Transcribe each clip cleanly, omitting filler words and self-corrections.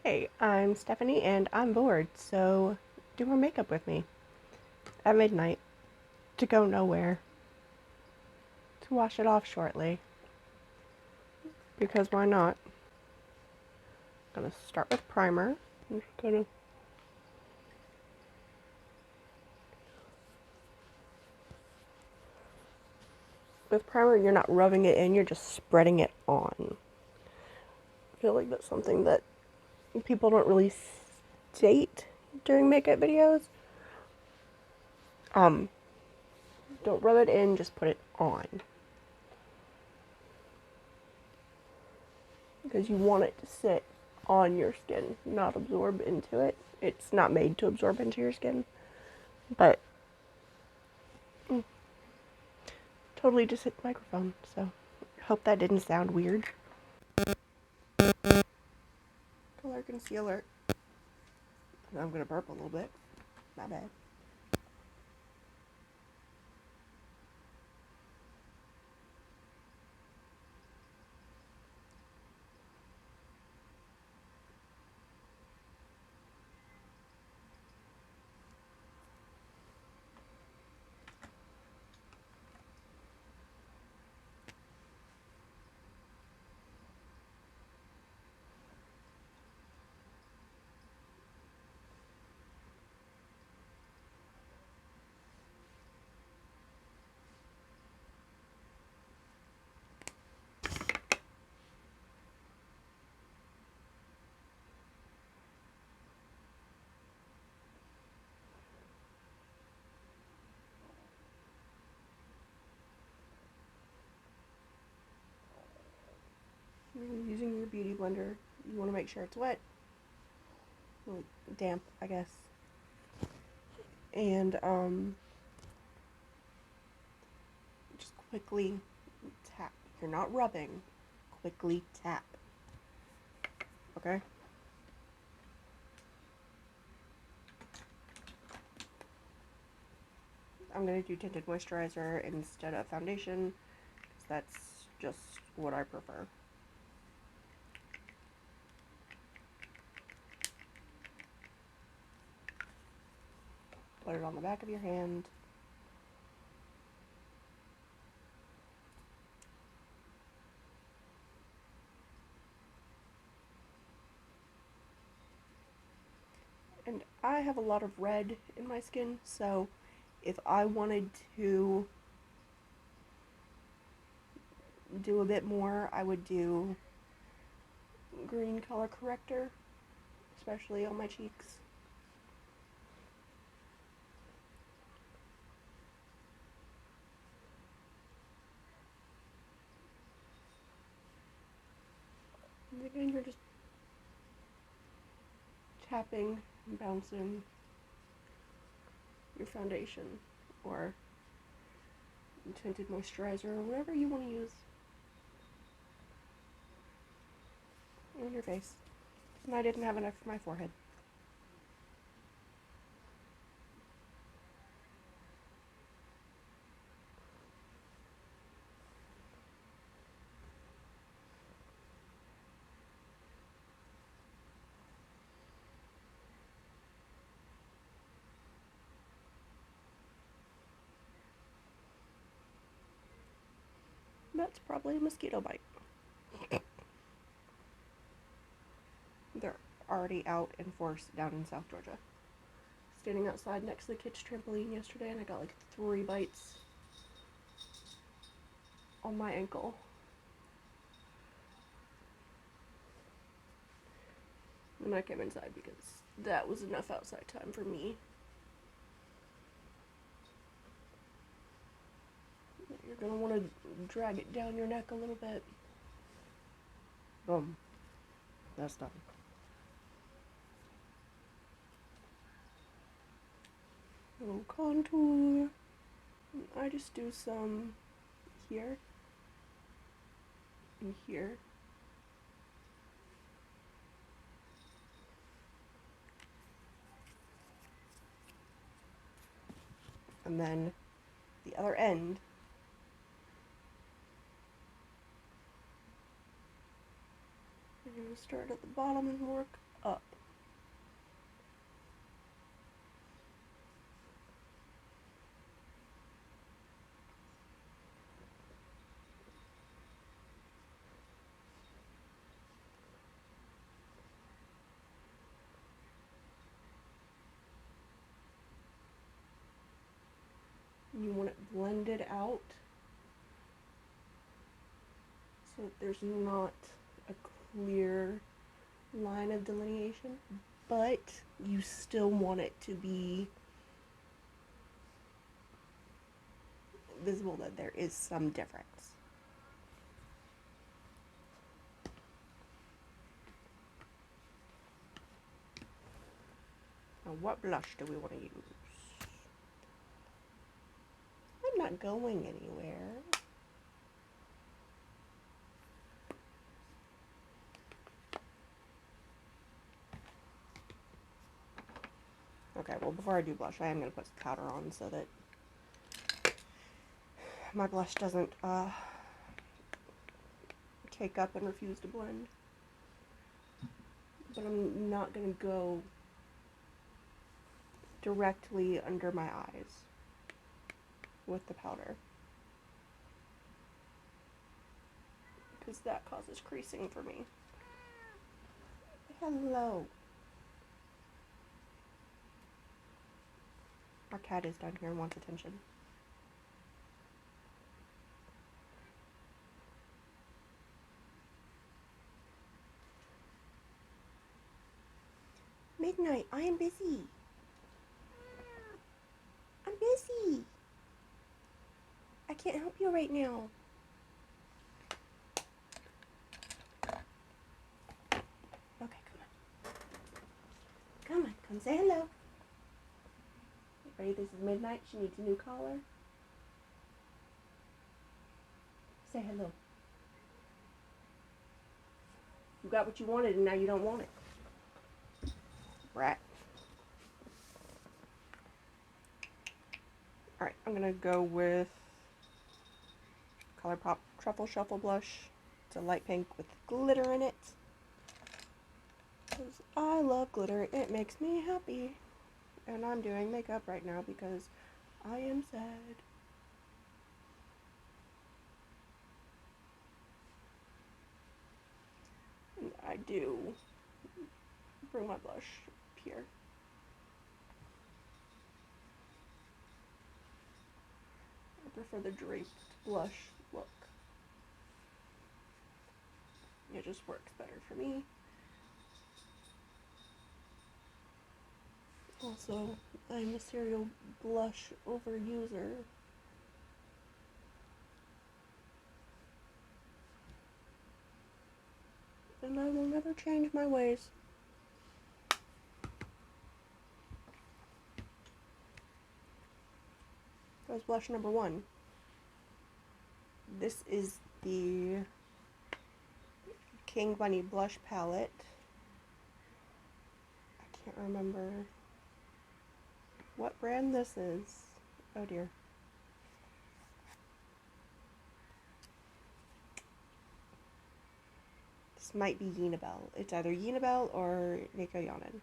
Hey, I'm Stephanie and I'm bored, so do more makeup with me at midnight to go nowhere, to wash it off shortly, because why not? I'm gonna start with primer. I'm just gonna With primer, you're not rubbing it in, you're just spreading it on. I feel like that's something that people don't really state during makeup videos. Um, don't rub it in, just put it on. Because you want it to sit on your skin, not absorb into it. It's not made to absorb into your skin, but totally just hit the microphone, so hope that didn't sound weird. Color concealer. I'm gonna burp a little bit. My bad. Using your beauty blender, you want to make sure it's wet, well, damp, I guess. And just quickly tap. You're not rubbing. Quickly tap. Okay? I'm gonna do tinted moisturizer instead of foundation, because that's just what I prefer. Put it on the back of your hand. And I have a lot of red in my skin, so if I wanted to do a bit more, I would do green color corrector, especially on my cheeks. And again, you're just tapping and bouncing your foundation or tinted moisturizer or whatever you want to use on your face. And I didn't have enough for my forehead. That's probably a mosquito bite. They're already out in force down in South Georgia. Standing outside next to the kids' trampoline yesterday, and I got like 3 bites on my ankle. And I came inside because that was enough outside time for me. You're gonna want to drag it down your neck a little bit. Boom. That's done. Little contour. I just do some here and here. And then the other end. You're going to start at the bottom and work up. You want it blended out so that there's not a clear line of delineation, but you still want it to be visible that there is some difference. Now, what blush do we want to use? I'm not going anywhere. Okay, well, before I do blush, I am going to put some powder on so that my blush doesn't cake up and refuse to blend. But I'm not going to go directly under my eyes with the powder, because that causes creasing for me. Hello. Our cat is down here and wants attention. Midnight, I am busy. I'm busy. I can't help you right now. Okay, come on, come say hello. Ready? This is Midnight. She needs a new collar. Say hello. You got what you wanted and now you don't want it. Rat. Alright, I'm gonna go with ColourPop Truffle Shuffle Blush. It's a light pink with glitter in it. Because I love glitter. It makes me happy. And I'm doing makeup right now because I am sad. And I do bring my blush up here. I prefer the draped blush look. It just works better for me. Also, I'm a serial blush overuser. And I will never change my ways. That was blush number 1. This is the King Bunny blush palette. I can't remember what brand this is. Oh dear. This might be Unibel. It's either Unibel or Nico Yonin.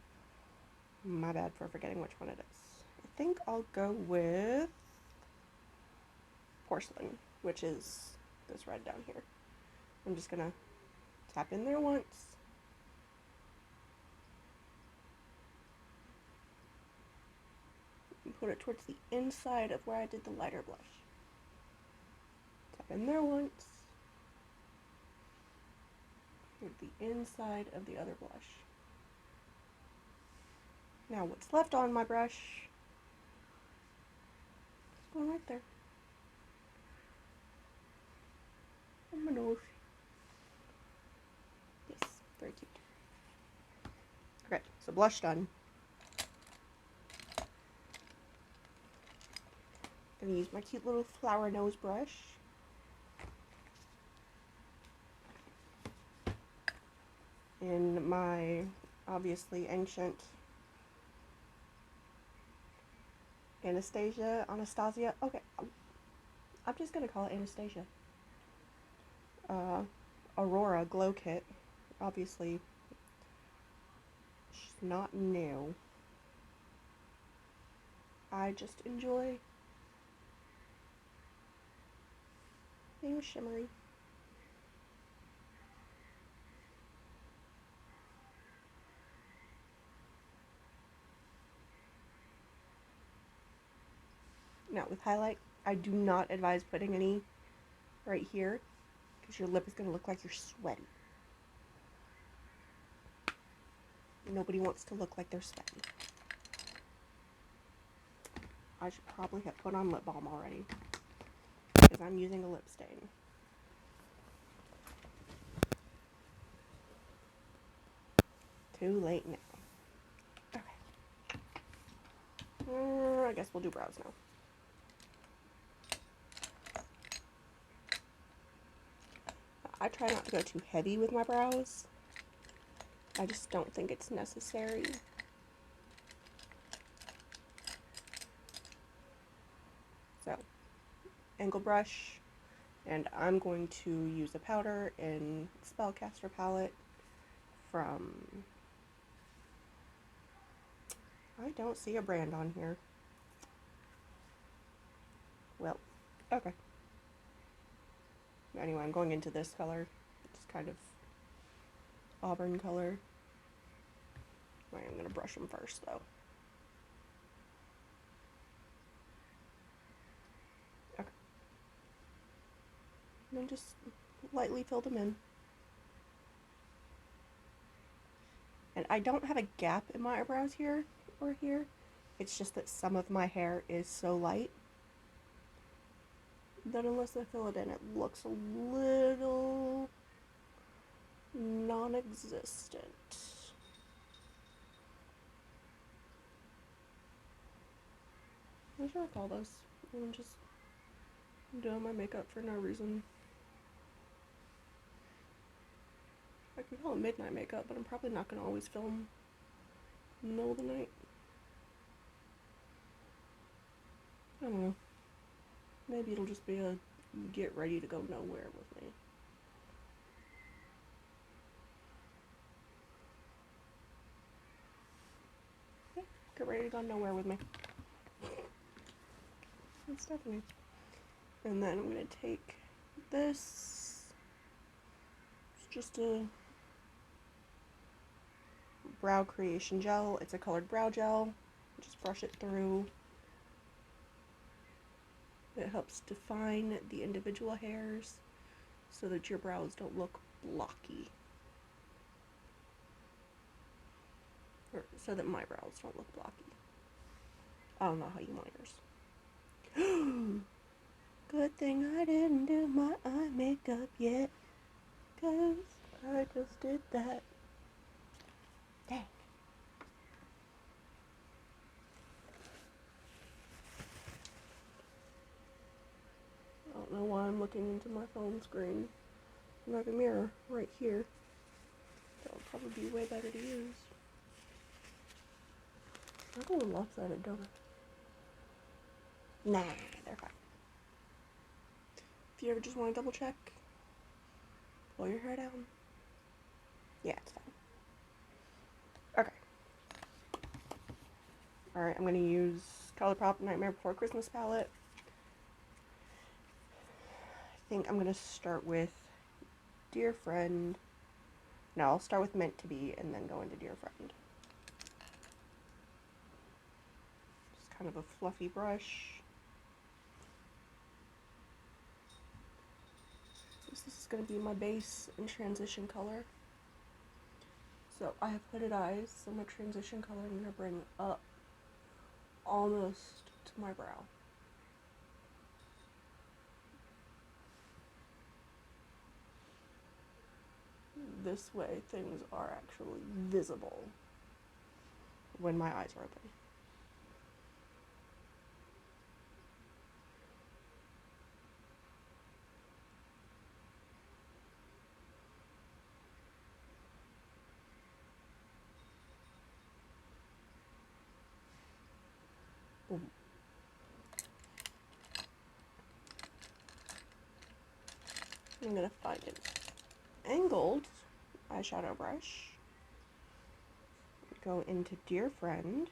My bad for forgetting which one it is. I think I'll go with Porcelain, which is this red down here. I'm just gonna tap in there once. And put it towards the inside of where I did the lighter blush. Tap in there once. Toward the inside of the other blush. Now what's left on my brush is going right there. On my nose. Yes, very cute. Okay, so blush done. I'm gonna use my cute little flower nose brush. In my obviously ancient Anastasia. Okay, I'm just gonna call it Anastasia. Aurora Glow Kit. Obviously, not new. I just enjoy being shimmery. Now with highlight, I do not advise putting any right here because your lip is going to look like you're sweaty. Nobody wants to look like they're sweaty. I should probably have put on lip balm already because I'm using a lip stain. Too late now. Okay. I guess we'll do brows now. I try not to go too heavy with my brows. I just don't think it's necessary. So, angle brush, and I'm going to use a powder in Spellcaster palette from, I don't see a brand on here. Well, okay. Anyway, I'm going into this color. It's kind of auburn color. I'm going to brush them first, though. Okay. And then just lightly fill them in. And I don't have a gap in my eyebrows here or here. It's just that some of my hair is so light that unless I fill it in, it looks a little non-existent. I'm sure I call this. I'm just doing my makeup for no reason. I can call it midnight makeup, but I'm probably not going to always film in the middle of the night. I don't know. Maybe it'll just be a get ready to go nowhere with me. Yeah, get ready to go nowhere with me. That's Stephanie. And then I'm going to take this. It's just a brow creation gel. It's a colored brow gel. Just brush it through. It helps define the individual hairs so that your brows don't look blocky. Or so that my brows don't look blocky. I don't know how you want yours. Good thing I didn't do my eye makeup yet, 'cause I just did that. Dang. I don't know why I'm looking into my phone screen. I have a mirror right here. That would probably be way better to use. I go lopsided, don't I? Nah, they're fine. If you ever just want to double check, pull your hair down. Yeah, it's fine. Okay. Alright, I'm going to use ColourPop Nightmare Before Christmas palette. I think I'm going to start with Dear Friend. No, I'll start with Meant to Be and then go into Dear Friend. Just kind of a fluffy brush. This is going to be my base and transition color. So I have hooded eyes, so my transition color I'm going to bring up almost to my brow. This way things are actually visible when my eyes are open. Boom. I'm going to find an angled eyeshadow brush. go into Dear Friend.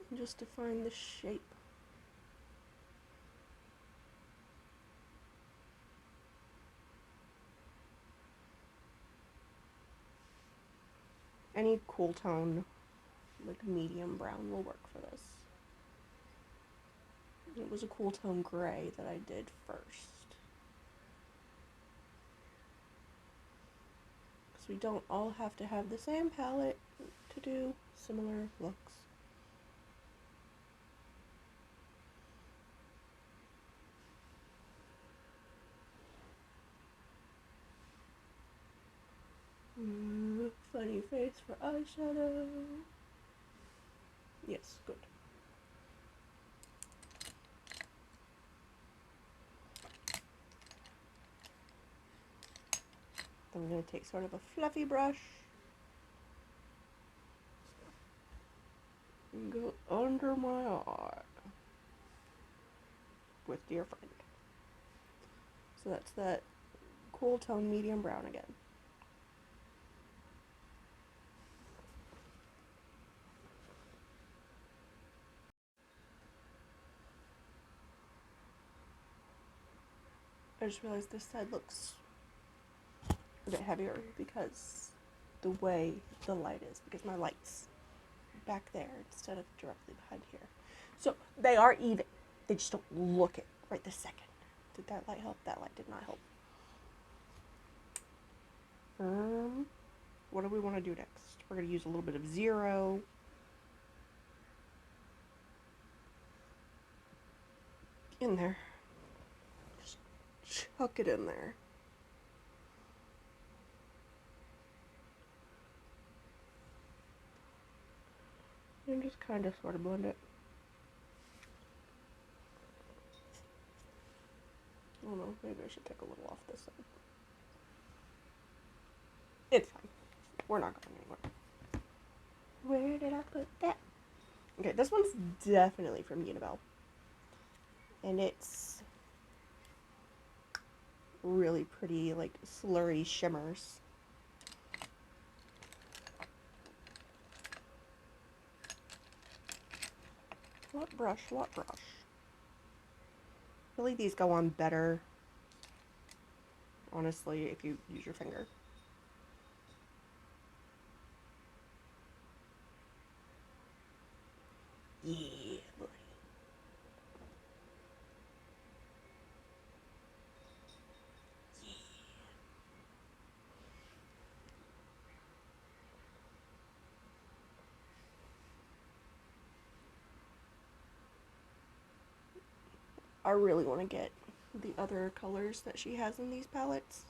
And just define the shape. Any cool tone, like medium brown, will work for this. It was a cool tone gray that I did first. Because we don't all have to have the same palette to do similar looks. Funny face for eyeshadow. Yes, good. Then I'm going to take sort of a fluffy brush and go under my eye with Dear Friend. So that's that cool tone medium brown again. I just realized this side looks a bit heavier because the way the light is, because my light's back there instead of directly behind here. So they are even, they just don't look it right this second. Did that light help? That light did not help. What do we want to do next? We're going to use a little bit of zero. In there. Just chuck it in there. And just kind of sort of blend it. I don't know, maybe I should take a little off this side. It's fine. We're not going anywhere. Where did I put that? Okay, this one's definitely from Unibel. And it's really pretty, like, slurry shimmers. What brush? What brush? Really, these go on better, honestly, if you use your finger. Yeah, buddy. Yeah. I really want to get the other colors that she has in these palettes,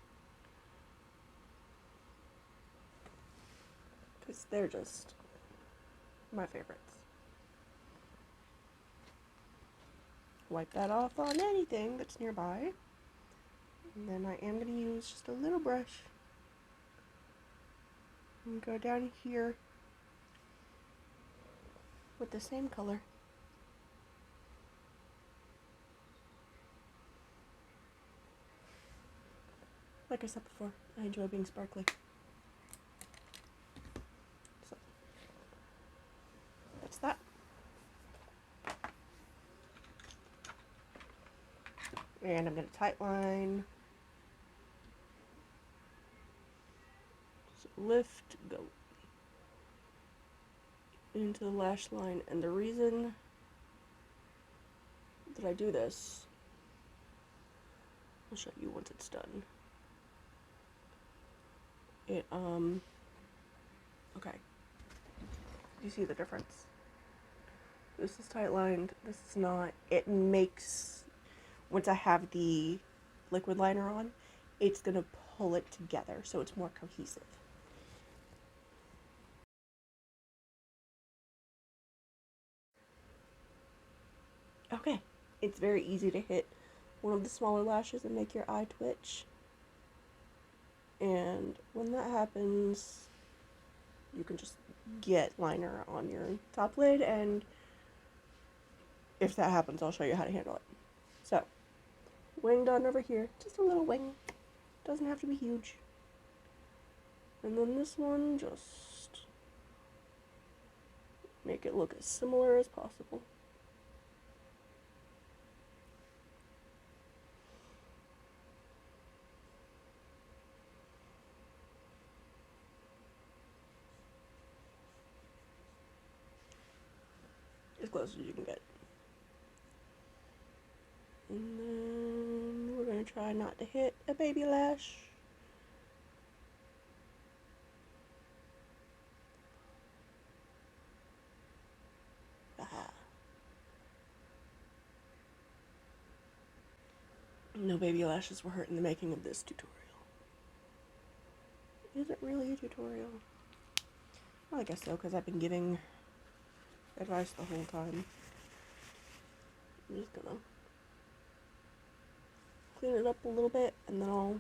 because they're just my favorites. Wipe that off on anything that's nearby. And then I am going to use just a little brush and go down here with the same color. Like I said before, I enjoy being sparkly. So, that's that. And I'm going to tight line. So lift, go into the lash line. And the reason that I do this, I'll show you once it's done. Okay. You see the difference? This is tight lined, this is not. It makes, once I have the liquid liner on, it's gonna pull it together so it's more cohesive. Okay, it's very easy to hit one of the smaller lashes and make your eye twitch. And when that happens, you can just get liner on your top lid, and if that happens, I'll show you how to handle it. So, wing done over here. Just a little wing. Doesn't have to be huge. And then this one, just make it look as similar as possible. As close as you can get. And then we're going to try not to hit a baby lash. Aha. No baby lashes were hurt in the making of this tutorial. Is it really a tutorial? Well, I guess so, because I've been giving advice the whole time. I'm just gonna clean it up a little bit, and then I'll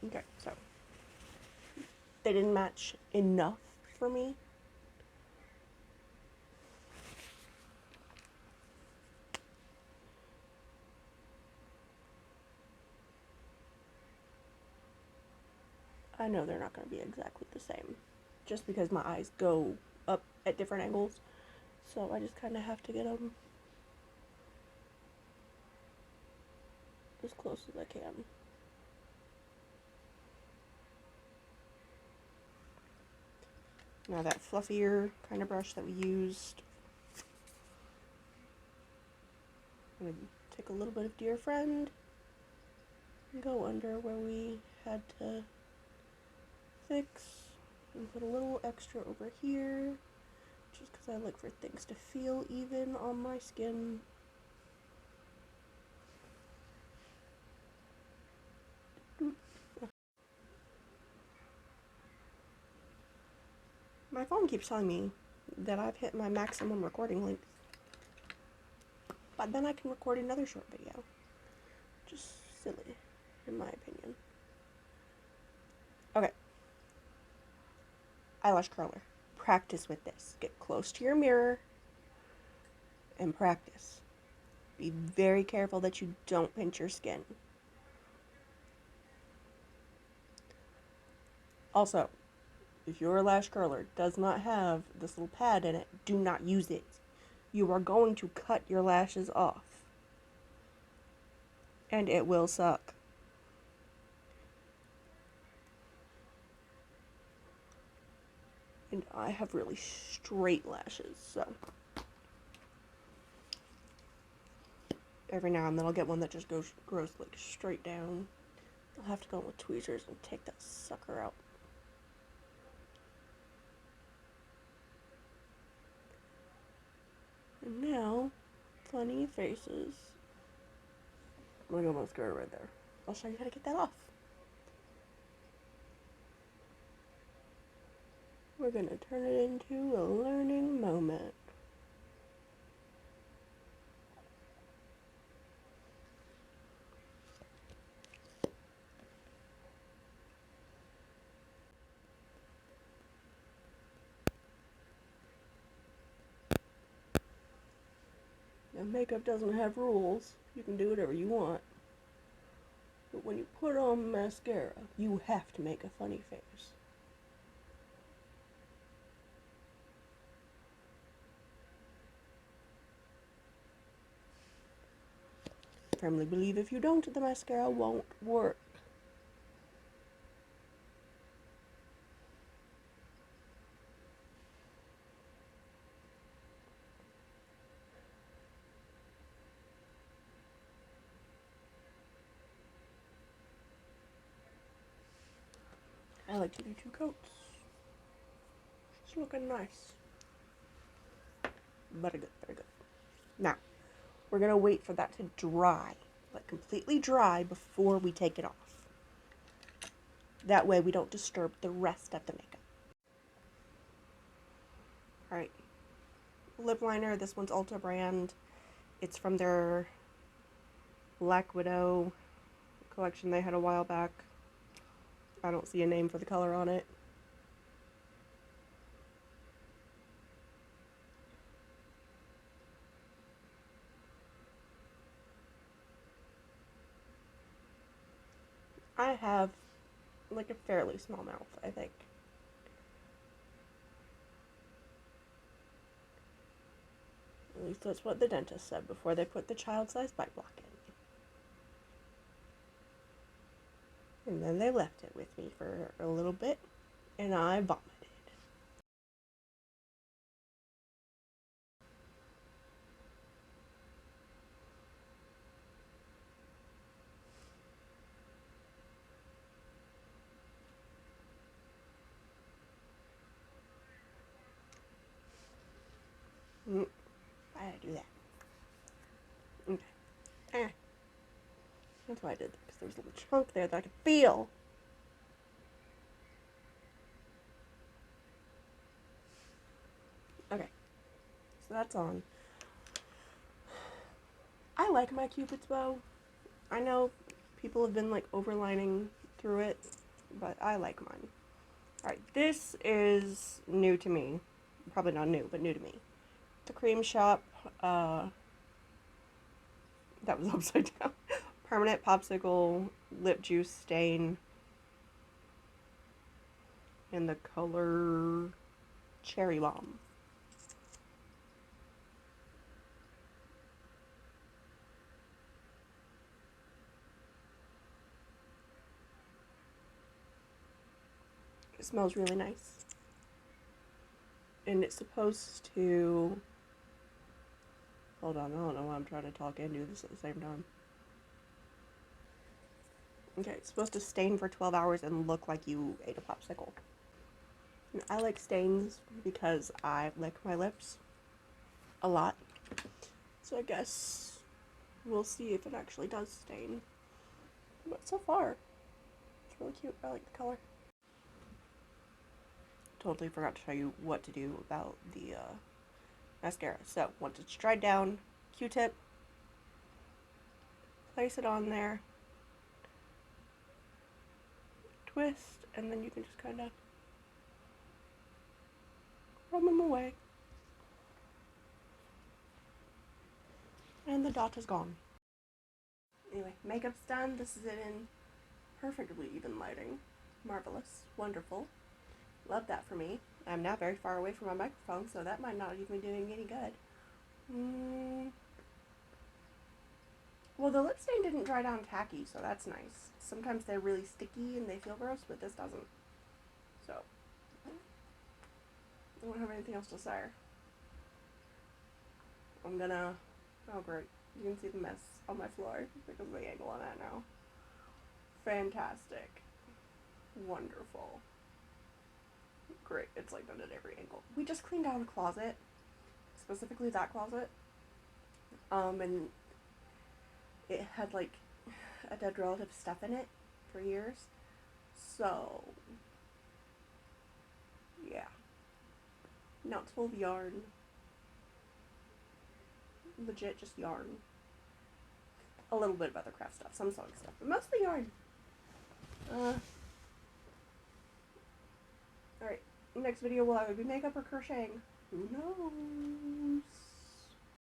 okay, so they didn't match enough for me. I know they're not going to be exactly the same, just because my eyes go up at different angles, so I just kind of have to get them as close as I can. Now that fluffier kind of brush that we used, I'm going to take a little bit of Dear Friend and go under where we had to fix and put a little extra over here, just because I like for things to feel even on my skin. My phone keeps telling me that I've hit my maximum recording length, but then I can record another short video. Just silly, in my opinion. Okay. Eyelash curler. Practice with this. Get close to your mirror and practice. Be very careful that you don't pinch your skin. Also, if your lash curler does not have this little pad in it, do not use it. You are going to cut your lashes off. And it will suck. And I have really straight lashes, so every now and then I'll get one that just grows like straight down. I'll have to go in with tweezers and take that sucker out. And now, funny faces. I'm gonna go mascara right there. I'll show you how to get that off. We're gonna turn it into a learning moment. Now, makeup doesn't have rules. You can do whatever you want. But when you put on mascara, you have to make a funny face. I firmly believe if you don't, the mascara won't work. I like to do 2 coats. It's looking nice. Very good, very good. Now, we're gonna wait for that to dry, like completely dry, before we take it off. That way we don't disturb the rest of the makeup. Alright, lip liner, this one's Ulta brand. It's from their Black Widow collection they had a while back. I don't see a name for the color on it. I have like a fairly small mouth, I think. At least that's what the dentist said before they put the child-sized bite block in. And then they left it with me for a little bit, and I vomited. I had to do that. Okay. Ah. That's why I did that, because there was a little chunk there that I could feel. Okay. So that's on. I like my Cupid's bow. I know people have been like overlining through it, but I like mine. Alright, this is new to me. Probably not new, but new to me. The Cream Shop, that was upside down. Permanent Popsicle Lip Juice Stain in the color Cherry Bomb. It smells really nice. And it's supposed to... Hold on, I don't know why I'm trying to talk and do this at the same time. Okay, it's supposed to stain for 12 hours and look like you ate a popsicle. And I like stains because I lick my lips a lot. So I guess we'll see if it actually does stain. But so far, it's really cute. I like the color. Totally forgot to tell you what to do about the mascara. So once it's dried down, Q-tip, place it on there, twist, and then you can just kind of rub them away. And the dot is gone. Anyway, makeup's done. This is it in perfectly even lighting. Marvelous. Wonderful. Love that for me. I'm now very far away from my microphone, so that might not even be doing any good. Well, the lip stain didn't dry down tacky, so that's nice. Sometimes they're really sticky and they feel gross, but this doesn't. So, I don't have anything else to say. I'm gonna... Oh, great. You can see the mess on my floor because of the angle on that now. Fantastic. Wonderful. Great. It's like done at every angle. We just cleaned out a closet. Specifically that closet. And it had like a dead relative stuff in it for years. So, yeah. Now it's full of yarn. Legit just yarn. A little bit of other craft stuff, some sewing stuff, but mostly yarn. Alright, next video will either be makeup or crocheting. Who knows?